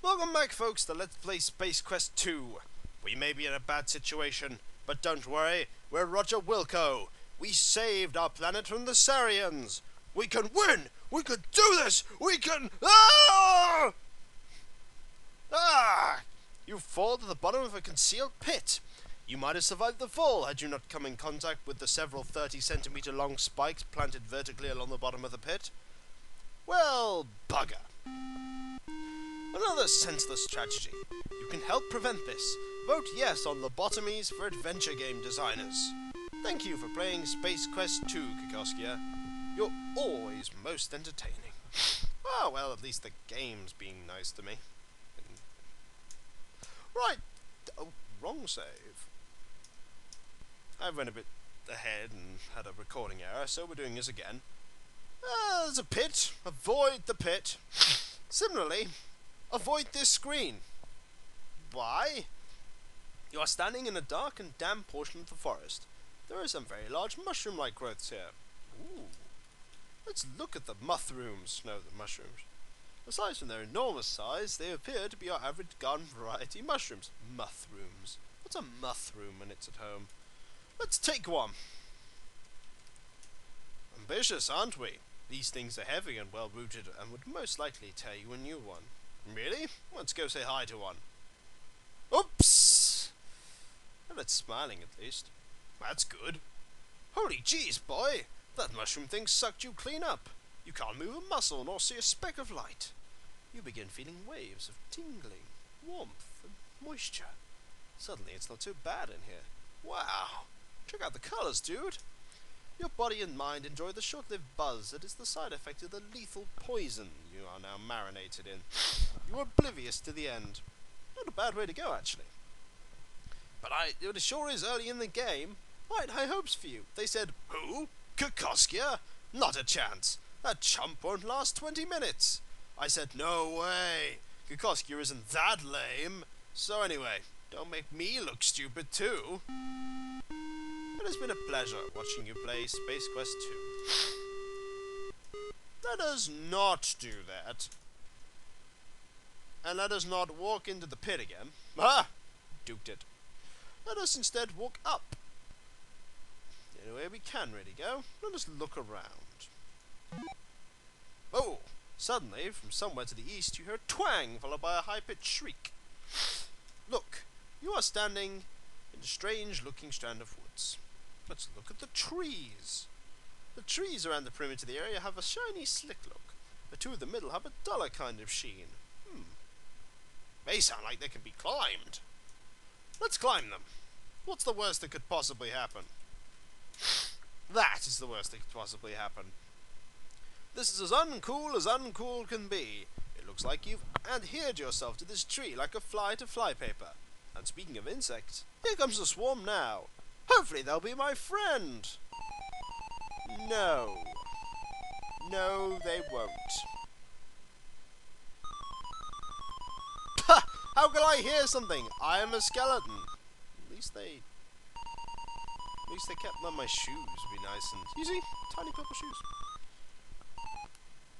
Welcome back, folks, to Let's Play Space Quest 2. We may be in a bad situation, but don't worry, we're Roger Wilco. We saved our planet from the Sarians. We can win! We can do this! We can... Ah! Ah! You fall to the bottom of a concealed pit. You might have survived the fall had you not come in contact with the several 30-centimeter long spikes planted vertically along the bottom of the pit. Well, bugger. Another senseless tragedy. You can help prevent this. Vote yes on lobotomies for adventure game designers. Thank you for playing Space Quest 2, Kikoskia. You're always most entertaining. Oh, well, at least the game's being nice to me. Right. Oh, wrong save. I went a bit ahead and had a recording error, so we're doing this again. There's a pit. Avoid the pit. Similarly, avoid this screen. Why? You are standing in a dark and damp portion of the forest. There are some very large mushroom-like growths here. Ooh. Let's look at the mushrooms. No, the mushrooms. Aside from their enormous size, they appear to be our average garden variety mushrooms. Mushrooms. What's a mushroom when it's at home? Let's take one. Ambitious, aren't we? These things are heavy and well-rooted and would most likely tear you a new one. Really? Let's go say hi to one. Oops! Well, it's smiling at least. That's good. Holy jeez, boy! That mushroom thing sucked you clean up. You can't move a muscle nor see a speck of light. You begin feeling waves of tingling, warmth, and moisture. Suddenly it's not so bad in here. Wow! Check out the colours, dude! Your body and mind enjoy the short-lived buzz that is the side effect of the lethal poison you are now marinated in. You are oblivious to the end. Not a bad way to go, actually. But it sure is early in the game. I had high hopes for you. They said, who? Kikoskia? Not a chance. That chump won't last 20 minutes. I said, no way. Kikoskia isn't that lame. So anyway, don't make me look stupid too. It has been a pleasure watching you play Space Quest 2. Let us not do that. And let us not walk into the pit again. Ah! Duped it. Let us instead walk up. Anyway, we can really go. Let us look around. Oh! Suddenly, from somewhere to the east, you hear a twang followed by a high-pitched shriek. Look, you are standing in a strange-looking strand of woods. Let's look at the trees. The trees around the perimeter of the area have a shiny, slick look. The two in the middle have a duller kind of sheen. They sound like they can be climbed. Let's climb them. What's the worst that could possibly happen? That is the worst that could possibly happen. This is as uncool can be. It looks like you've adhered yourself to this tree like a fly to flypaper. And speaking of insects, here comes the swarm now. Hopefully they'll be my friend. No. No, they won't. Ha! How can I hear something? I am a skeleton. At least they kept on my shoes. Be nice and you see, tiny purple shoes.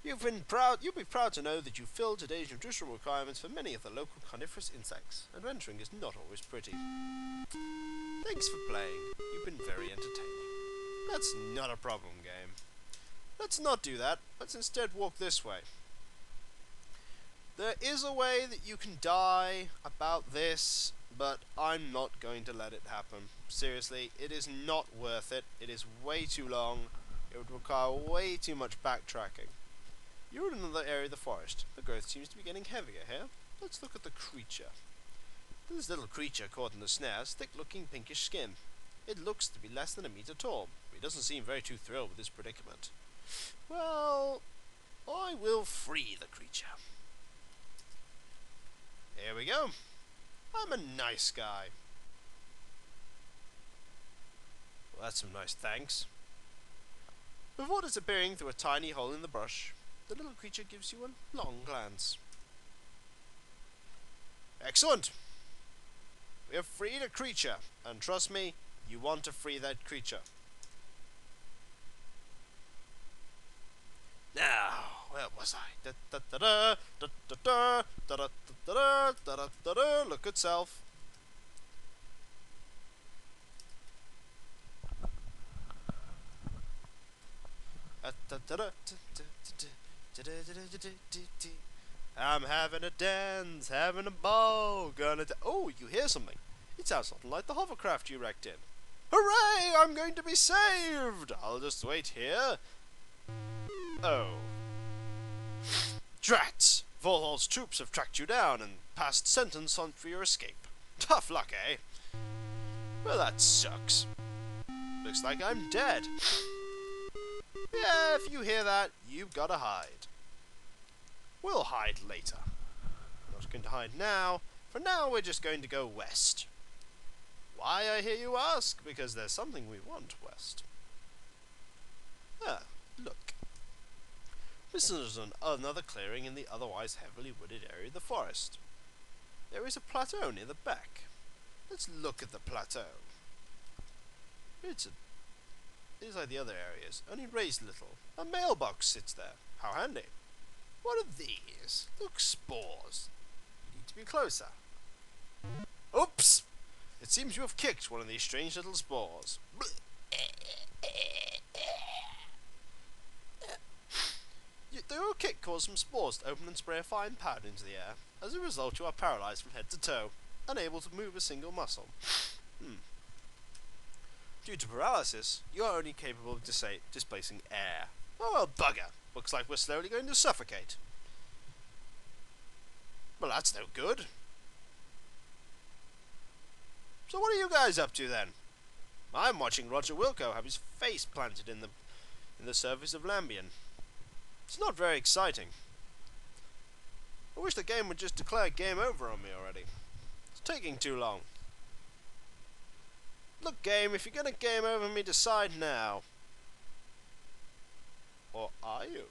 You'll be proud to know that you fill today's nutritional requirements for many of the local carnivorous insects. Adventuring is not always pretty. Thanks for playing. You've been very entertaining. That's not a problem, game. Let's not do that. Let's instead walk this way. There is a way that you can die about this, but I'm not going to let it happen. Seriously, it is not worth it. It is way too long. It would require way too much backtracking. You're in another area of the forest. The growth seems to be getting heavier here. Let's look at the creature. This little creature caught in the snare has thick-looking pinkish skin. It looks to be less than a meter tall. He doesn't seem very too thrilled with this predicament. Well, I will free the creature. Here we go. I'm a nice guy. Well, that's some nice thanks. Before disappearing through a tiny hole in the brush, the little creature gives you a long glance. Excellent! We have freed a creature, and trust me, you want to free that creature. Now, where was I? Look at self. I'm having a dance, having a ball, oh, you hear something? It sounds something like the hovercraft you wrecked in. Hooray! I'm going to be saved! I'll just wait here. Oh. Drats! Volhol's troops have tracked you down and passed sentence on for your escape. Tough luck, eh? Well, that sucks. Looks like I'm dead. Yeah, if you hear that, you've gotta hide. We'll hide later. I'm not going to hide now. For now, we're just going to go west. Why, I hear you ask? Because there's something we want west. Ah, look. This is another clearing in the otherwise heavily wooded area of the forest. There is a plateau near the back. Let's look at the plateau. It's like the other areas, only raised a little. A mailbox sits there. How handy. What are these? Look, spores. You need to be closer. Oops! It seems you have kicked one of these strange little spores. Your kick caused some spores to open and spray a fine powder into the air. As a result, you are paralyzed from head to toe, unable to move a single muscle. Due to paralysis, you are only capable of displacing air. Oh well, bugger. Looks like we're slowly going to suffocate. Well, that's no good. So what are you guys up to then? I'm watching Roger Wilco have his face planted in the surface of Lambian. It's not very exciting. I wish the game would just declare game over on me already. It's taking too long. Look, game, if you're gonna game over me, decide now. Or are you?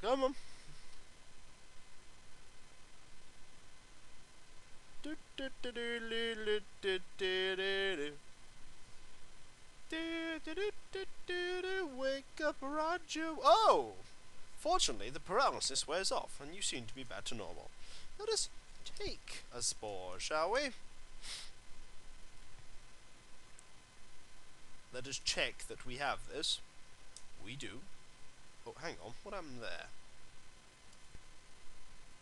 Come on. Wake up, Roger. Oh! Fortunately, the paralysis wears off, and you seem to be back to normal. Let us take a spore, shall we? Let us check that we have this. We do. Oh, hang on. What happened there?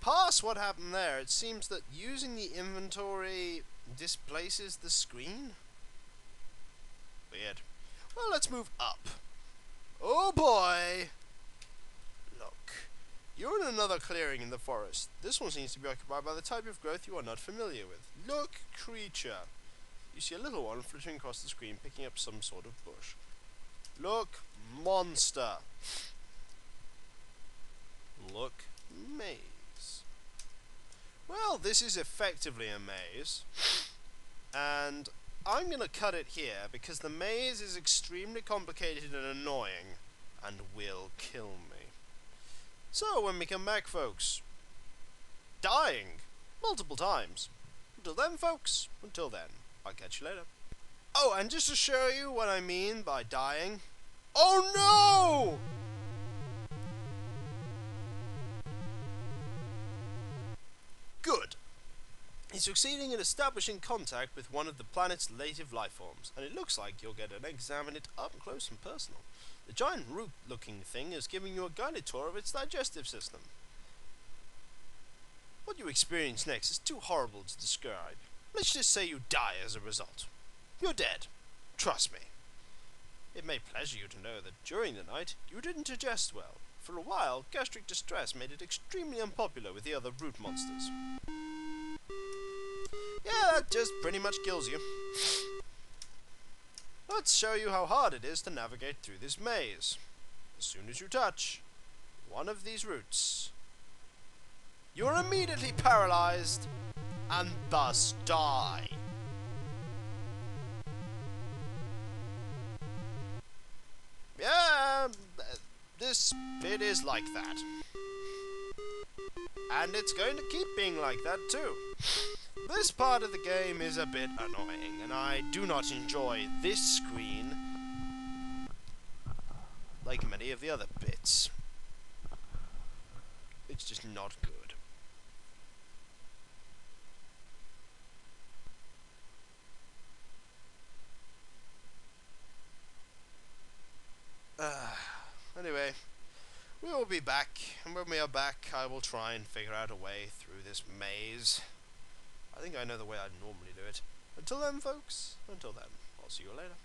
Pass what happened there. It seems that using the inventory displaces the screen? Weird. Well, let's move up. Oh boy! Look. You're in another clearing in the forest. This one seems to be occupied by the type of growth you are not familiar with. Look, creature. You see a little one flittering across the screen, picking up some sort of bush. Look, monster. Look, maze. Well, this is effectively a maze. And I'm going to cut it here because the maze is extremely complicated and annoying and will kill me. So, when we come back, folks, dying multiple times. Until then, folks, until then, I'll catch you later. Oh, and just to show you what I mean by dying. Oh no! Good. He's succeeding in establishing contact with one of the planet's native life forms, and it looks like you'll get to examine it up close and personal. The giant root-looking thing is giving you a guided tour of its digestive system. What you experience next is too horrible to describe. Let's just say you die as a result. You're dead. Trust me. It may pleasure you to know that during the night, you didn't digest well. For a while, gastric distress made it extremely unpopular with the other root monsters. Yeah, that just pretty much kills you. Let's show you how hard it is to navigate through this maze. As soon as you touch one of these roots, you're immediately paralyzed and thus die. Yeah, this bit is like that. and it's going to keep being like that too. This part of the game is a bit annoying, and I do not enjoy this screen like many of the other bits. It's just not good. Anyway, we will be back, and when we are back, I will try and figure out a way through this maze. I think I know the way I'd normally do it. Until then, folks, until then, I'll see you later.